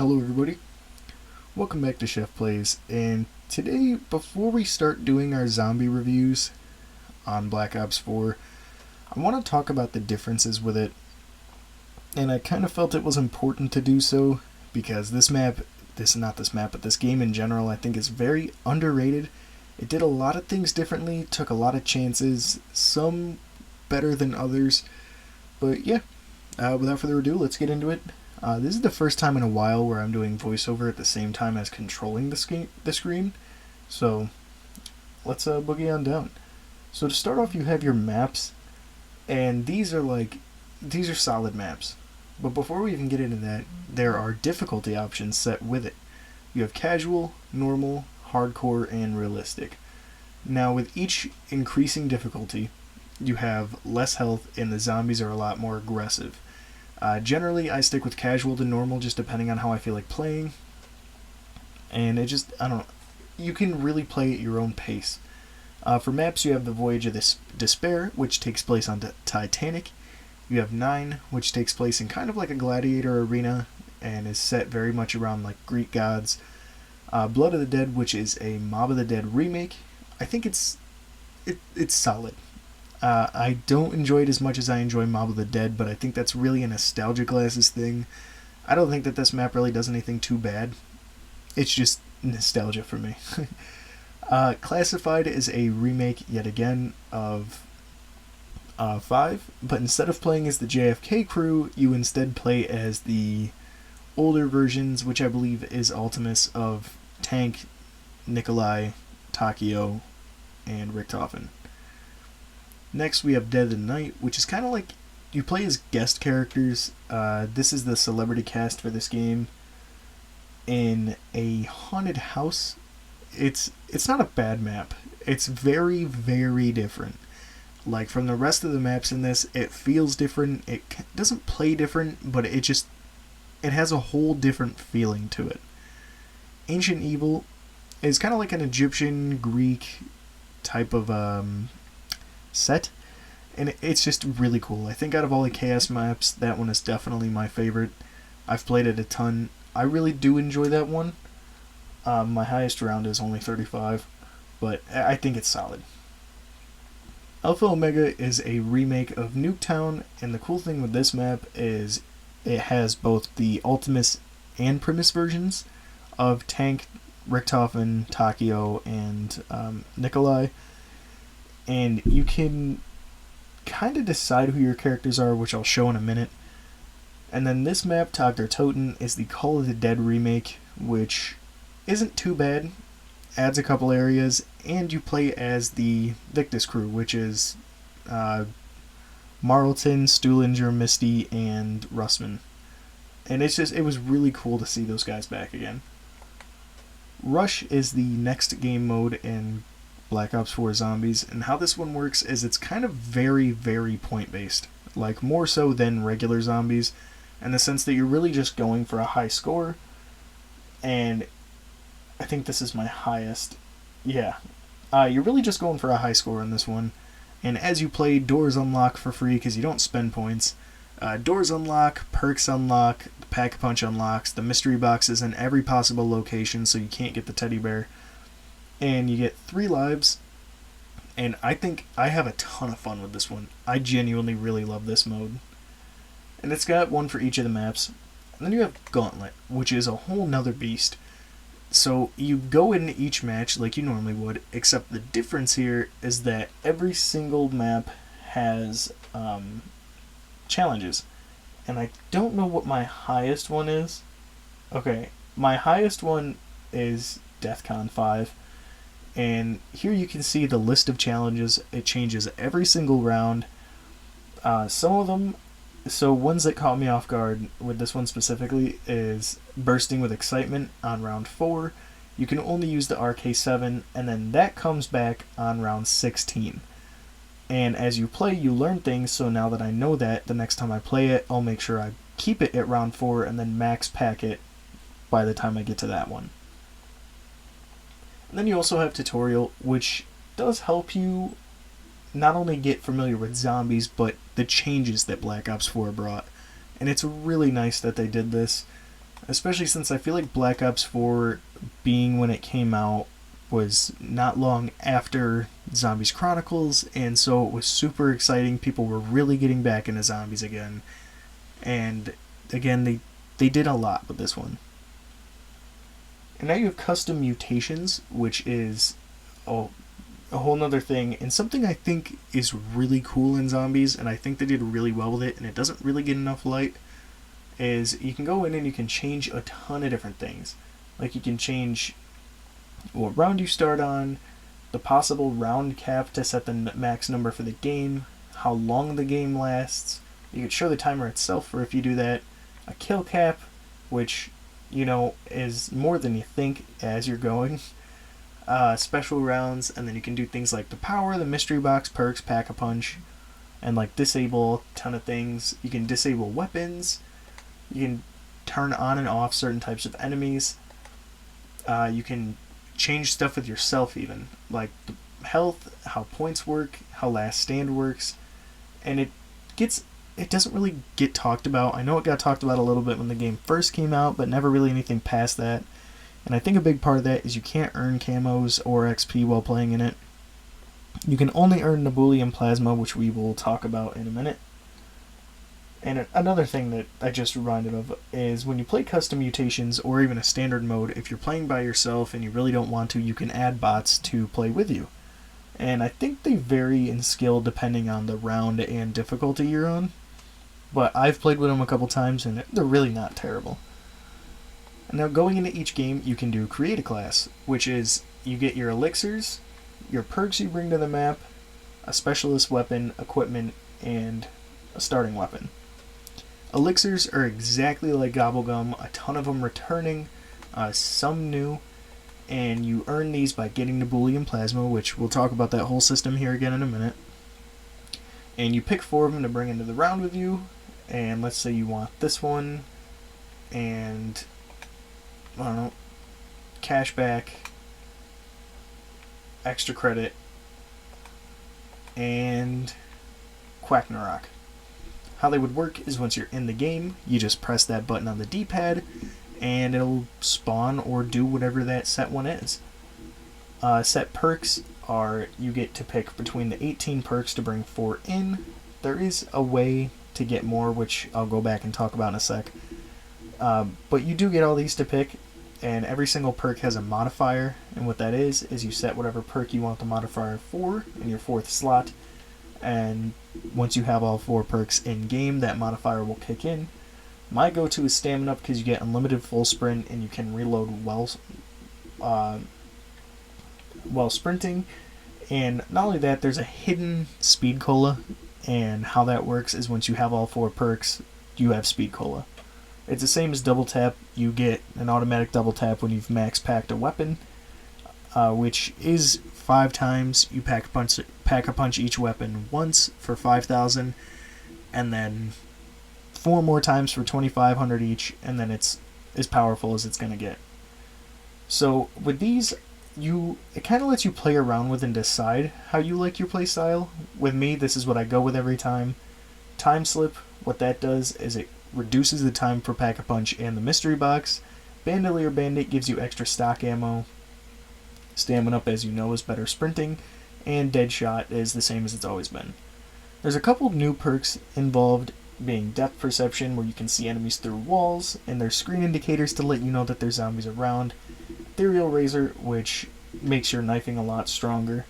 Hello everybody, welcome back to SheffPlays, and today, before we start doing our zombie reviews on Black Ops 4, I want to talk about the differences with it, and I kind of felt it was important to do so, because this game in general, I think is very underrated. It did a lot of things differently, took a lot of chances, some better than others, but yeah, without further ado, let's get into it. This is the first time in a while where I'm doing voiceover at the same time as controlling the screen, so let's boogie on down. So to start off, you have your maps, and these are solid maps. But before we even get into that, there are difficulty options set with it. You have casual, normal, hardcore, and realistic. Now with each increasing difficulty, you have less health and the zombies are a lot more aggressive. Generally, I stick with casual to normal, just depending on how I feel like playing. And I don't know, you can really play at your own pace. For maps, you have the Voyage of Despair, which takes place on Titanic. You have 9, which takes place in kind of like a gladiator arena, and is set very much around like Greek gods. Blood of the Dead, which is a Mob of the Dead remake. I think it's solid. I don't enjoy it as much as I enjoy Mob of the Dead, but I think that's really a nostalgia glasses thing. I don't think that this map really does anything too bad. It's just nostalgia for me. Classified is a remake, yet again, of 5, but instead of playing as the JFK crew, you instead play as the older versions, which I believe is Ultimus of Tank, Nikolai, Takio, and Richtofen. Next, we have Dead of the Night, which is kind of like you play as guest characters. This is the celebrity cast for this game in a haunted house. It's not a bad map. It's very, very different. Like from the rest of the maps in this, it feels different. It doesn't play different, but it has a whole different feeling to it. Ancient Evil is kind of like an Egyptian, Greek type of set, and it's just really cool. I think out of all the Chaos maps, that one is definitely my favorite. I've played it a ton. I really do enjoy that one. My highest round is only 35, but I think it's solid. Alpha Omega is a remake of Nuketown, and the cool thing with this map is it has both the Ultimus and Primus versions of Tank, Richtofen, Takio, and Nikolai. And you can kind of decide who your characters are, which I'll show in a minute. And then this map, Tag der Toten, is the Call of the Dead remake, which isn't too bad, adds a couple areas, and you play as the Victus crew, which is Marlton, Stuhlinger, Misty, and Russman. And it was really cool to see those guys back again. Rush is the next game mode in Black Ops 4 Zombies, and how this one works is it's kind of very, very point-based, like more so than regular zombies, in the sense that you're really just going for a high score, and I think this is my highest. Yeah. You're really just going for a high score in this one, and as you play, doors unlock for free because you don't spend points. Doors unlock, perks unlock, the Pack-a-Punch unlocks, the mystery boxes in every possible location so you can't get the teddy bear. And you get 3 lives, and I think I have a ton of fun with this one. I genuinely really love this mode. And it's got one for each of the maps. And then you have Gauntlet, which is a whole nother beast. So you go into each match like you normally would, except the difference here is that every single map has challenges. And I don't know what my highest one is. Okay, my highest one is DEFCON 5. And here you can see the list of challenges. It changes every single round. Some of them, so ones that caught me off guard with this one specifically is Bursting with Excitement on round 4. You can only use the RK7, and then that comes back on round 16. And as you play, you learn things, so now that I know that, the next time I play it, I'll make sure I keep it at round 4 and then max pack it by the time I get to that one. And then you also have Tutorial, which does help you not only get familiar with zombies, but the changes that Black Ops 4 brought. And it's really nice that they did this. especially since I feel like Black Ops 4, being when it came out, was not long after Zombies Chronicles, and so it was super exciting. People were really getting back into zombies again, and again, they did a lot with this one. And now you have custom mutations, which is a whole nother thing, and something I think is really cool in zombies, and I think they did really well with it, and it doesn't really get enough light, is you can go in and you can change a ton of different things. Like you can change what round you start on, the possible round cap to set the max number for the game, how long the game lasts. You can show the timer itself for if you do that, a kill cap, which, you know, is more than you think as you're going, special rounds, and then you can do things like the power, the mystery box, perks, pack-a-punch, and like disable a ton of things. You can disable weapons, you can turn on and off certain types of enemies, you can change stuff with yourself even, like the health, how points work, how last stand works, and it doesn't really get talked about. I know it got talked about a little bit when the game first came out, but never really anything past that. And I think a big part of that is you can't earn camos or XP while playing in it. You can only earn Nebulium Plasma, which we will talk about in a minute. And another thing that I just reminded of is when you play custom mutations or even a standard mode, if you're playing by yourself and you really don't want to, you can add bots to play with you. And I think they vary in skill depending on the round and difficulty you're on. But I've played with them a couple times and they're really not terrible. Now, going into each game, you can do Create a Class, which is you get your elixirs, your perks you bring to the map, a specialist weapon, equipment, and a starting weapon. Elixirs are exactly like Gobblegum, a ton of them returning, some new, and you earn these by getting Nebulium Plasma, which we'll talk about that whole system here again in a minute. And you pick 4 of them to bring into the round with you, and let's say you want this one, and I don't know, cashback, extra credit, and Quacknarok. How they would work is once you're in the game, you just press that button on the D-pad, and it'll spawn or do whatever that set one is. Set perks are, you get to pick between the 18 perks to bring 4 in. There is a way to get more, which I'll go back and talk about in a sec. But you do get all these to pick, and every single perk has a modifier, and what that is you set whatever perk you want the modifier for in your 4th slot, and once you have all 4 perks in game, that modifier will kick in. My go-to is Stamina because you get unlimited full sprint and you can reload while sprinting. And not only that, there's a hidden speed cola, and how that works is once you have all 4 perks, you have speed cola. It's the same as double tap. You get an automatic double tap when you've max packed a weapon, which is 5 times. You pack a punch each weapon once for 5,000, and then 4 more times for 2,500 each, and then it's as powerful as it's going to get. So with these, it kind of lets you play around with and decide how you like your play style. With me, this is what I go with every time. Time Slip, what that does is it reduces the time for Pack-a-Punch and the Mystery Box. Bandolier Bandit gives you extra stock ammo. Stamina Up, as you know, is better sprinting. And Deadshot is the same as it's always been. There's a couple new perks involved, being Depth Perception, where you can see enemies through walls, and there's screen indicators to let you know that there's zombies around. Ethereal Razor, which makes your knifing a lot stronger.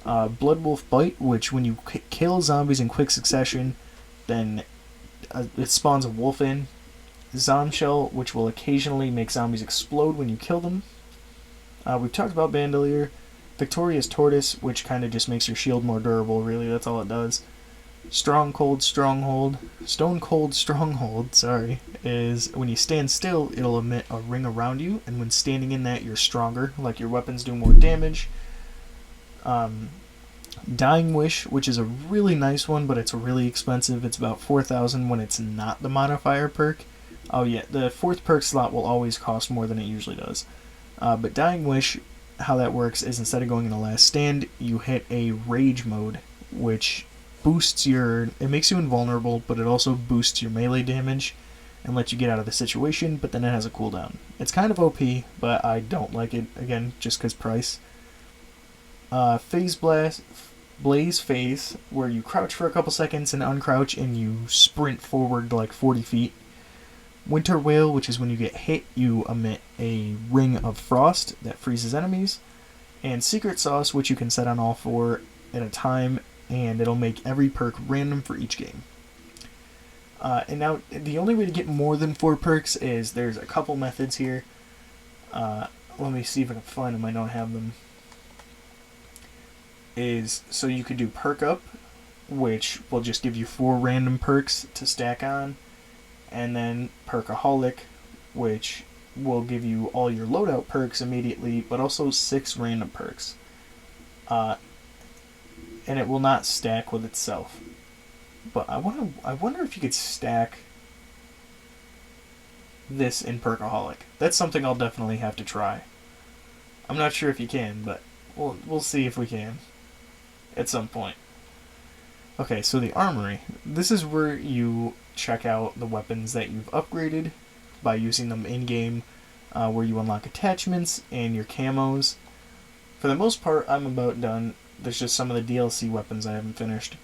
Blood Wolf Bite, which when you kill zombies in quick succession, then it spawns a wolf in. Zombshell, which will occasionally make zombies explode when you kill them. We've talked about Bandolier. Victoria's Tortoise, which kind of just makes your shield more durable, really, that's all it does. Stone Cold Stronghold, is when you stand still, it'll emit a ring around you, and when standing in that, you're stronger, like your weapons do more damage. Dying Wish, which is a really nice one, but it's really expensive. It's about 4,000 when it's not the modifier perk. Oh yeah, the 4th perk slot will always cost more than it usually does. But Dying Wish, how that works is instead of going in the last stand, you hit a rage mode, which boosts it makes you invulnerable, but it also boosts your melee damage. and let you get out of the situation, but then it has a cooldown. It's kind of OP, but I don't like it, again, just because price. Phase Blast, Blaze Phase, where you crouch for a couple seconds and uncrouch and you sprint forward like 40 feet. Winter Whale, which is when you get hit, you emit a ring of frost that freezes enemies. And Secret Sauce, which you can set on all 4 at a time, and it'll make every perk random for each game. And now, the only way to get more than 4 perks is there's a couple methods here. Let me see if I can find them. I don't have them. So you could do Perk Up, which will just give you 4 random perks to stack on. And then Perkaholic, which will give you all your loadout perks immediately, but also 6 random perks. And it will not stack with itself. But I wonder if you could stack this in Perkaholic. That's something I'll definitely have to try. I'm not sure if you can, but we'll see if we can at some point. Okay, so the Armory. This is where you check out the weapons that you've upgraded by using them in-game, where you unlock attachments and your camos. For the most part, I'm about done. There's just some of the DLC weapons I haven't finished.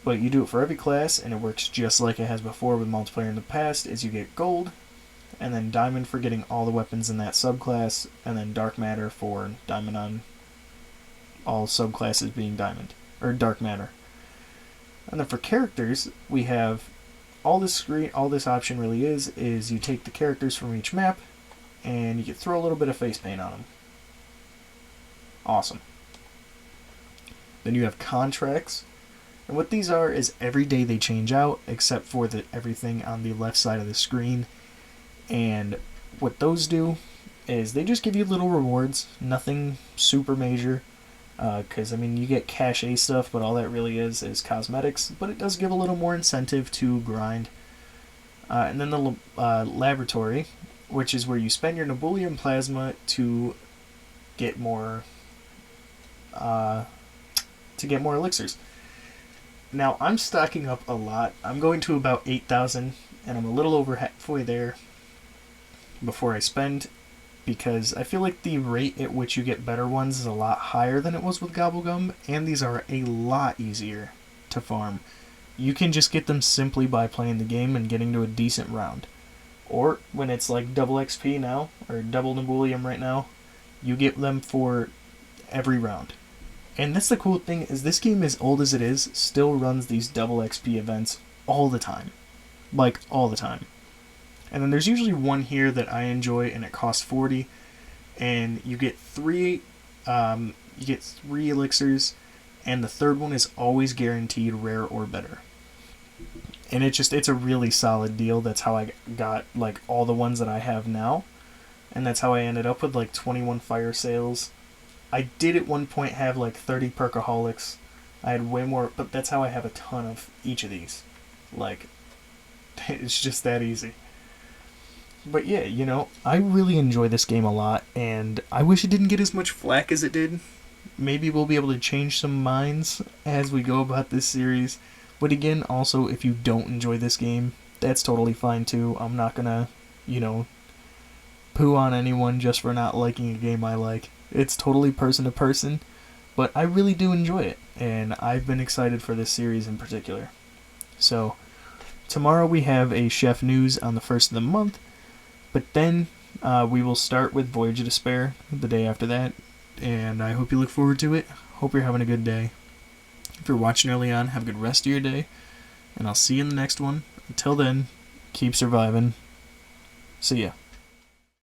But you do it for every class, and it works just like it has before with multiplayer in the past, is you get gold, and then diamond for getting all the weapons in that subclass, and then dark matter for diamond on all subclasses being diamond, or dark matter. And then for characters, we have all this option really is you take the characters from each map, and you can throw a little bit of face paint on them. Awesome. Then you have contracts. And what these are is every day they change out, except for everything on the left side of the screen. And what those do is they just give you little rewards, nothing super major. Because, I mean, you get cachet stuff, but all that really is cosmetics. But it does give a little more incentive to grind. And then the laboratory, which is where you spend your Nebulium Plasma to get more elixirs. Now, I'm stocking up a lot. I'm going to about 8,000, and I'm a little over halfway there before I spend, because I feel like the rate at which you get better ones is a lot higher than it was with Gobblegum, and these are a lot easier to farm. You can just get them simply by playing the game and getting to a decent round. Or, when it's like double XP now, or double Nebulium right now, you get them for every round. And that's the cool thing, is this game, as old as it is, still runs these double XP events all the time. Like, all the time. And then there's usually one here that I enjoy, and it costs 40. And you get 3 elixirs, and the third one is always guaranteed rare or better. And it's a really solid deal. That's how I got, like, all the ones that I have now. And that's how I ended up with, like, 21 fire sales. I did at one point have like 30 Perkaholics. I had way more, but that's how I have a ton of each of these. Like, it's just that easy. But yeah, you know, I really enjoy this game a lot, and I wish it didn't get as much flack as it did. Maybe we'll be able to change some minds as we go about this series. But again, also, if you don't enjoy this game, that's totally fine too. I'm not gonna, poo on anyone just for not liking a game I like. It's totally person to person, but I really do enjoy it, and I've been excited for this series in particular. So, tomorrow we have a Chef News on the 1st of the month, but then we will start with Voyage of Despair the day after that, and I hope you look forward to it. Hope you're having a good day. If you're watching early on, have a good rest of your day, and I'll see you in the next one. Until then, keep surviving. See ya.